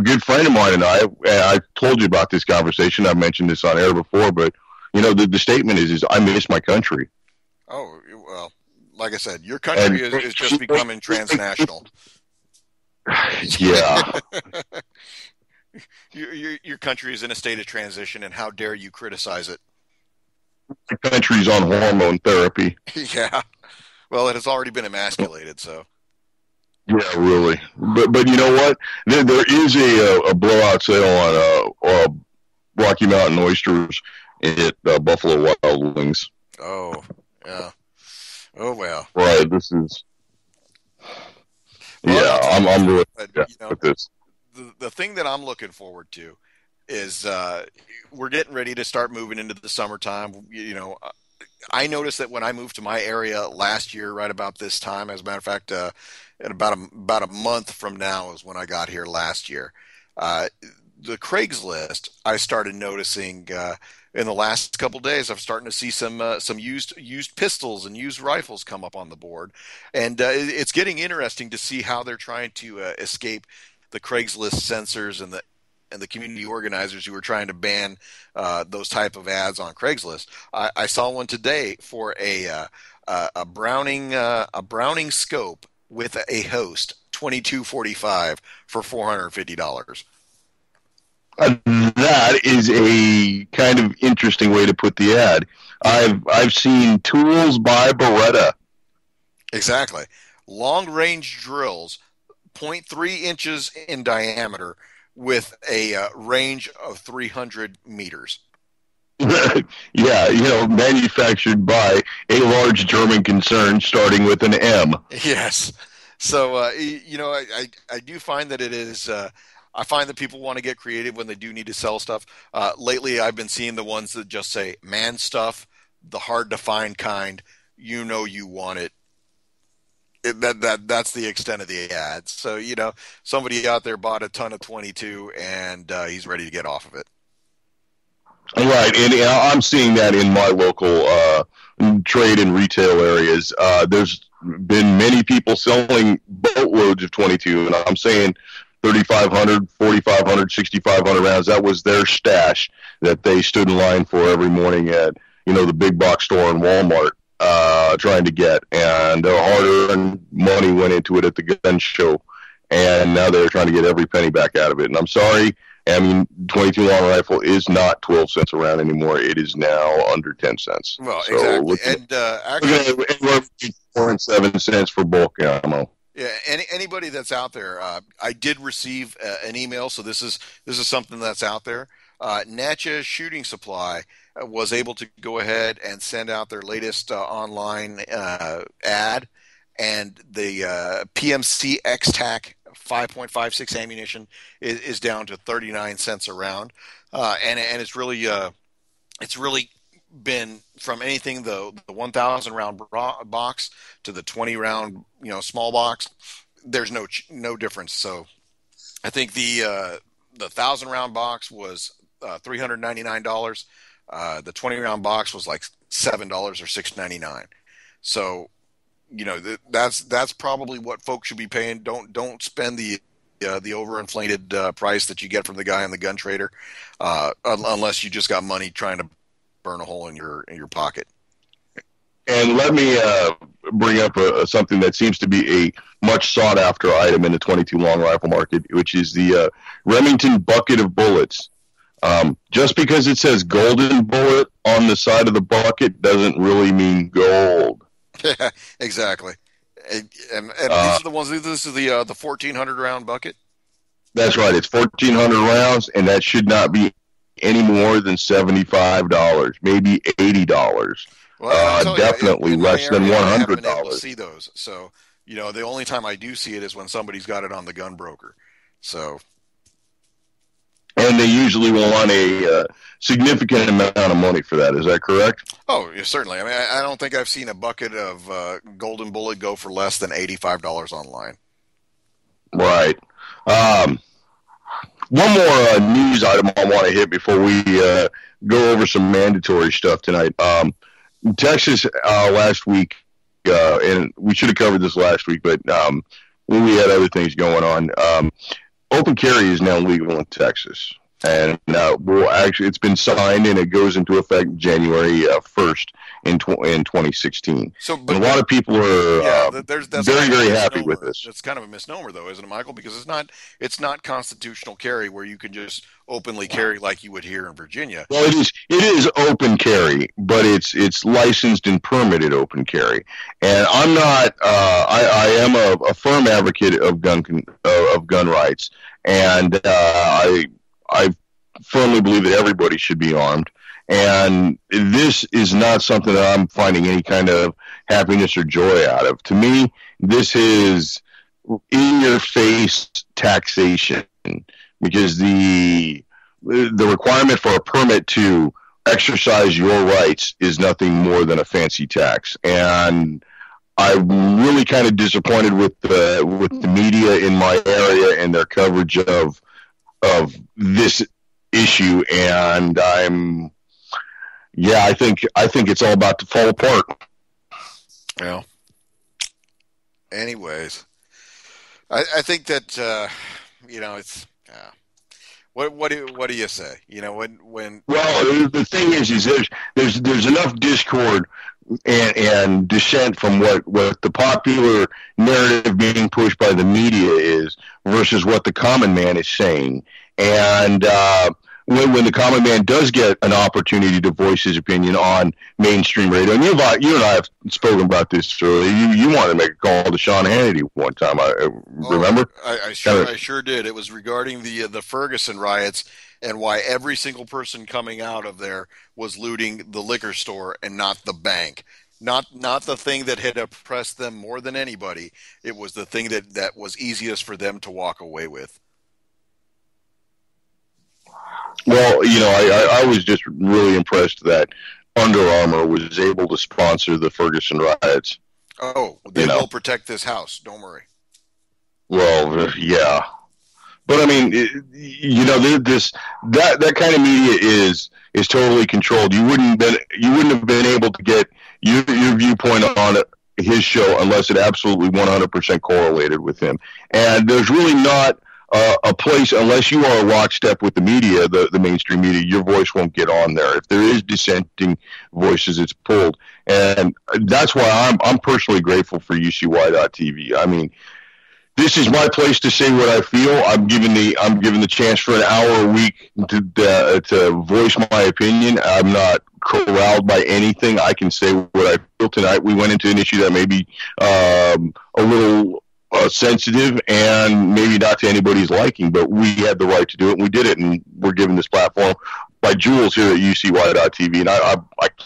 good friend of mine and I told you about this conversation. I've mentioned this on air before, but the statement is I miss my country. Oh well. Like I said, your country is just becoming transnational. Yeah. Your country is in a state of transition, and how dare you criticize it? The country's on hormone therapy. Yeah. Well, it has already been emasculated, so. Yeah, really. But you know what? There is a blowout sale on Rocky Mountain oysters at Buffalo Wild Wings. Oh, yeah. Oh well. Right. This is. Well, I'm really with this. The thing that I'm looking forward to is we're getting ready to start moving into the summertime. I noticed that when I moved to my area last year, right about this time, as a matter of fact, in about a month from now is when I got here last year. The Craigslist, I started noticing in the last couple of days. I'm starting to see some used pistols and used rifles come up on the board, and it's getting interesting to see how they're trying to escape the Craigslist censors and the community organizers who are trying to ban those type of ads on Craigslist. I saw one today for a Browning scope with a host, 2245 for $450. That is a kind of interesting way to put the ad. I've seen tools by Beretta. Exactly. Long range drills, 0.3 inches in diameter, with a range of 300 meters. Yeah, manufactured by a large German concern starting with an M. Yes. So, I do find that it is. I find that people want to get creative when they do need to sell stuff. Lately, I've been seeing the ones that just say "man stuff," the hard to find kind. You want it. That's the extent of the ads. So somebody out there bought a ton of 22 and he's ready to get off of it. Right, and I'm seeing that in my local trade and retail areas. There's been many people selling boatloads of 22, and I'm saying 3,500, 4,500, 6,500 rounds. That was their stash that they stood in line for every morning at, the big box store in Walmart, trying to get. And their hard-earned money went into it at the gun show, and now they're trying to get every penny back out of it. And I'm sorry. 22 long rifle is not 12 cents a round anymore. It is now under 10 cents. Well, so exactly. And actually, we're 4 and 7 cents for bulk ammo. Yeah, anybody that's out there, I did receive an email, so this is something that's out there. Natchez Shooting Supply was able to go ahead and send out their latest online ad, and the PMC X-Tac 5.56 ammunition is down to 39 cents a round, and it's really been from anything the 1,000 round box to the 20 round small box. There's no difference. So I think the 1,000 round box was $399. The 20 round box was like $7 or $6.99. So that's probably what folks should be paying. Don't spend the overinflated price that you get from the guy on the gun trader, unless you just got money trying to burn a hole in your pocket. And let me bring up something that seems to be a much sought after item in the 22 long rifle market, which is the Remington bucket of bullets. Just because it says golden bullet on the side of the bucket doesn't really mean gold. Exactly. And these are the ones. This is the 1,400 round bucket. That's right. It's 1,400 rounds, and that should not be any more than $75, maybe $80. Well, definitely less than $100. I haven't been able to see those. So the only time I do see it is when somebody's got it on the gun broker. So. And they usually want a significant amount of money for that. Is that correct? Oh, yeah, certainly. I mean, I don't think I've seen a bucket of golden bullet go for less than $85 online. Right. One more news item I want to hit before we go over some mandatory stuff tonight. Texas last week, and we should have covered this last week, but we had other things going on. Open carry is now legal in Texas, and it's been signed and it goes into effect January 1st in 2016. So, but a lot of people are that's very, very happy with this. It's kind of a misnomer, though, isn't it, Michael? Because it's not constitutional carry where you can just openly carry like you would here in Virginia. Well, it is open carry, but it's licensed and permitted open carry. And I'm not. I am a firm advocate of gun rights, and I firmly believe that everybody should be armed. And this is not something that I'm finding any kind of happiness or joy out of. To me, this is in-your-face taxation, because the requirement for a permit to exercise your rights is nothing more than a fancy tax. And I'm really kind of disappointed with the media in my area and their coverage of this issue. And I think it's all about to fall apart. Well, anyways, I think that it's. What do you say? When Well, the thing is there's enough discord and dissent from what the popular narrative being pushed by the media is versus what the common man is saying. And when the common man does get an opportunity to voice his opinion on mainstream radio, and you and I have spoken about this earlier. You wanted to make a call to Sean Hannity one time. I remember. I sure did. It was regarding the Ferguson riots and why every single person coming out of there was looting the liquor store and not the bank. Not the thing that had oppressed them more than anybody. It was the thing that was easiest for them to walk away with. Well, I was just really impressed that Under Armour was able to sponsor the Ferguson riots. Oh, they will protect this house. Don't worry. Well, yeah. But I mean, that kind of media is totally controlled. You wouldn't have been able to get your viewpoint on his show unless it absolutely 100% correlated with him. And there's really not a place, unless you are lockstep with the media, the mainstream media, your voice won't get on there. If there is dissenting voices, it's pulled. And that's why I'm personally grateful for UCY.TV. I mean, this is my place to say what I feel. I'm given the chance for an hour a week to voice my opinion. I'm not corralled by anything. I can say what I feel. Tonight we went into an issue that may be a little sensitive and maybe not to anybody's liking, but we had the right to do it, and we did it, and we're given this platform by Jules here at UCY.TV, and I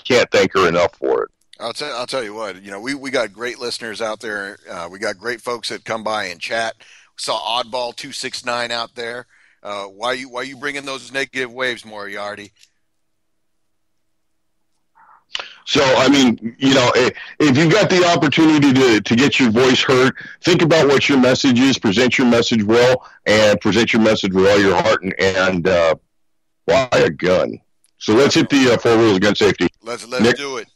can't thank her enough for it. I'll tell you what, we got great listeners out there. We got great folks that come by and chat. We saw Oddball 269 out there. Why you bringing those negative waves, Moriarty? So, I mean, if you've got the opportunity to get your voice heard, think about what your message is, present your message well, and present your message with all your heart, and buy a gun. So let's hit the 4 rules of gun safety. Let's Nick? do it.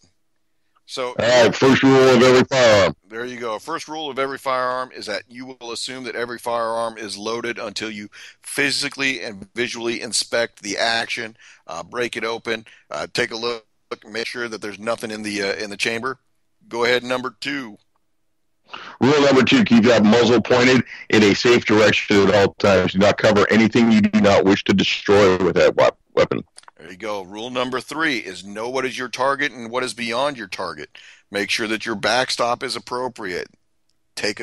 So, all right, first rule of every firearm. There you go. First rule of every firearm is that you will assume that every firearm is loaded until you physically and visually inspect the action, break it open, take a look, make sure that there's nothing in the chamber. Go ahead, number 2. Rule number 2, keep that muzzle pointed in a safe direction at all times. Do not cover anything you do not wish to destroy with that weapon. There you go. Rule number 3 is know what is your target and what is beyond your target. Make sure that your backstop is appropriate. Take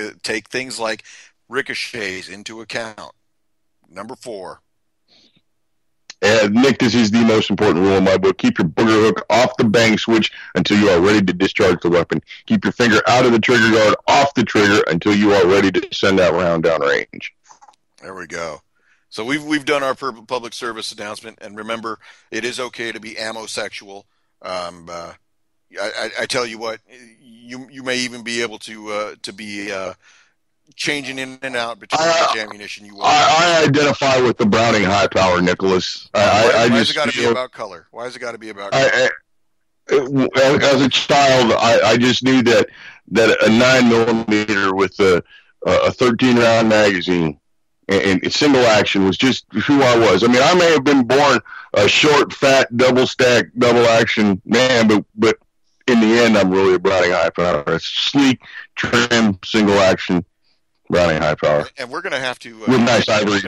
things like ricochets into account. Number 4. And Nick, this is the most important rule in my book. Keep your booger hook off the bang switch until you are ready to discharge the weapon. Keep your finger out of the trigger guard, off the trigger until you are ready to send that round down range. There we go. So we've done our public service announcement, and remember, it is okay to be ammosexual. I tell you what, you may even be able to be changing in and out between the ammunition you want. I identify with the Browning high power, Nicholas. Why has it got to be about color? Why has it got to be about color? As a child, I just knew that a 9mm with a 13-round magazine and single action was just who I was. I mean, I may have been born a short, fat, double-stack, double-action man, but in the end, I'm really a Browning high power. It's sleek, trim, single action Browning high power. And we're going to have to with nice ivory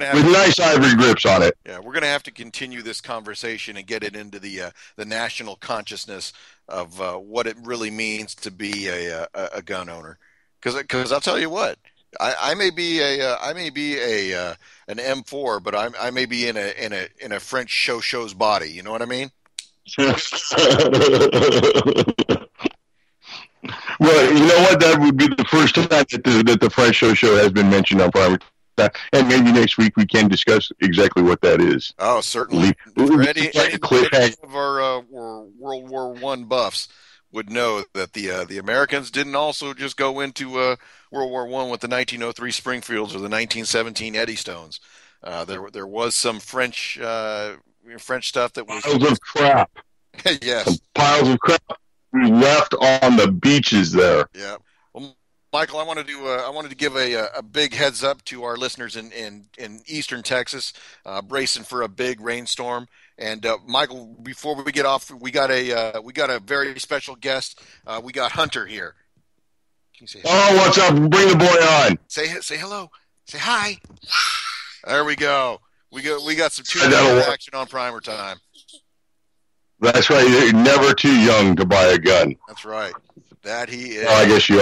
grips on it. Yeah, we're going to have to continue this conversation and get it into the national consciousness of what it really means to be a gun owner. Because I'll tell you what. I may be an M4, but I may be in a French show's body. You know what I mean? Well, you know what? That would be the first time that the French show has been mentioned on PrimerTime, and maybe next week we can discuss exactly what that is. Oh, certainly. For any of our World War I buffs would know that the Americans didn't also just go into World War I with the 1903 Springfields or the 1917 Eddystones. There was some French stuff that was piles of crap. Yes, some piles of crap left on the beaches there. Yeah. Well, Michael, I wanted to give a big heads up to our listeners in Eastern Texas, bracing for a big rainstorm. And Michael, before we get off, we got a very special guest. We got Hunter here. Can you say hello? Oh, what's up? Bring the boy on. Say hello. Say hi. There we go. We got some action on PrimerTime. That's right. You're never too young to buy a gun. That's right. That he is. Well, I guess you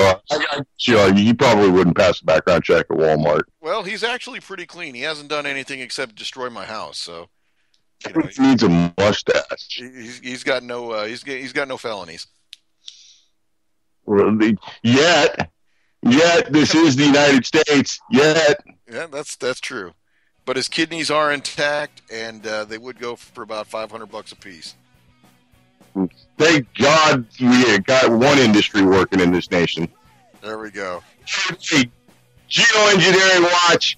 are. You probably wouldn't pass a background check at Walmart. Well, he's actually pretty clean. He hasn't done anything except destroy my house. So he needs a mustache. He's got no. He's got no felonies. Really? Yet, this is the United States. Yet. Yeah, that's true. But his kidneys are intact, and they would go for about $500 a piece. Thank God we got one industry working in this nation. There we go. Geoengineering watch.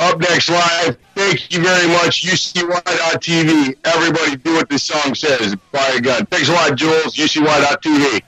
Up next live. Thank you very much. UCY.TV. Everybody do what this song says. Buy a gun. Thanks a lot, Jules. UCY.TV.